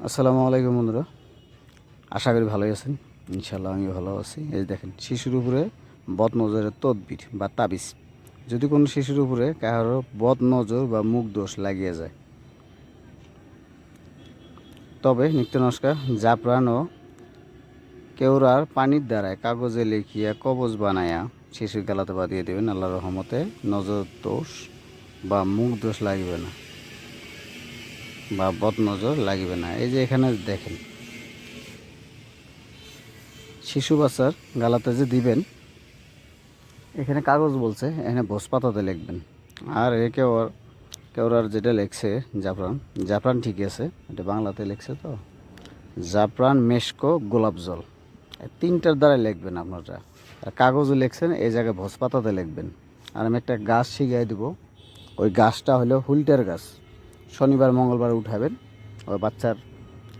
আসসালামু আলাইকুম বন্ধুরা, আশা করি ভালোই আছেন। ইনশাল্লাহ আমি ভালো আছি। এই দেখেন, শিশুর উপরে বদনজরের তদবির বা তাবিজ। যদি কোনো শিশুর উপরে কারো বদনজর বা মুখ দোষ লাগিয়ে যায়, তবে নিত্যনস্কা জাফরান ও কেওড়ার পানির দ্বারায় কাগজে লিখিয়া কবজ বানায়া শিশুর গালাতে বাঁধিয়ে দেবেন। আল্লাহর রহমতে নজর দোষ বা মুখ দোষ লাগিবে না বা বদনজর লাগিবে না। এই যে এখানে দেখেন, শিশু বাচ্চার গালাতে যে দিবেন, এখানে কাগজ বলছে, এখানে ভোজ পাতাতে লিখবেন। আর কেওড়ার যেটা লেখছে জাফরান, জাফরান ঠিকই আছে, এটা বাংলাতে লেখছে তো, জাফরান মেশকো গোলাপ জল, এই তিনটার দ্বারা লিখবেন আপনারা। আর কাগজও লিখছেন, এই জায়গায় ভোজ পাতাতে লিখবেন। আর আমি একটা গাছ শিখিয়ে দেবো, ওই গাছটা হলো হুলটার গাছ। শনিবার মঙ্গলবার উঠাবেন ওই বাচ্চার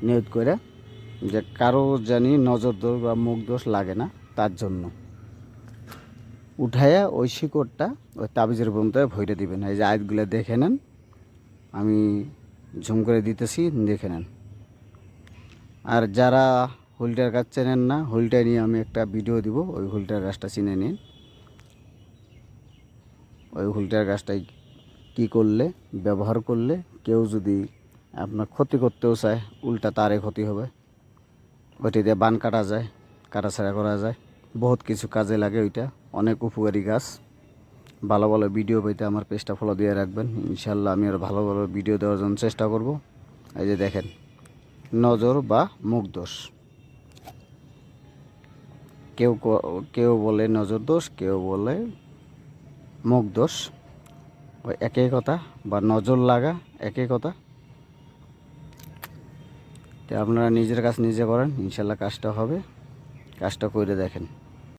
নিয়ত করে, যে কারো জানি নজর দোষ বা মুখ দোষ লাগে না, তার জন্য উঠাইয়া ওই শিকড়টা ওই তাবিজের বন্ধে ভরে দিবেন। এই যে আয়াতগুলো দেখে নেন, আমি ঝুম করে দিতেছি, দেখে নেন। আর যারা হুলটার গাছ চেনেন না, হুলটা নিয়ে আমি একটা ভিডিও দিব, ওই হুলটার গাছটা চিনে নিন। ওই হুলটার গাছটাই কী করলে, ব্যবহার করলে কেউ যদি আপনার ক্ষতি করতেও চায়, উল্টা তারে ক্ষতি হবে। ওইটি দিয়ে বান কাটা যায়, কাটাছাড়া করা যায়, বহুত কিছু কাজে লাগে। ওইটা অনেক উপকারী গাছ। ভালো ভালো ভিডিও পেতে আমার পেজটা ফলো দিয়ে রাখবেন। ইনশাল্লাহ আমি আরও ভালো ভালো ভিডিও দেওয়ার জন্য চেষ্টা করব। এই যে দেখেন, নজর বা মুখ দোষ, কেউ কেউ বলে নজর দোষ, কেউ বলে মুখ দোষ, ওই একই কথা, বা নজর লাগা একই কথা। তো আপনারা নিজের কাজ নিজে করেন, ইনশাল্লাহ কাজটা হবে, কাজটা করে দেখেন।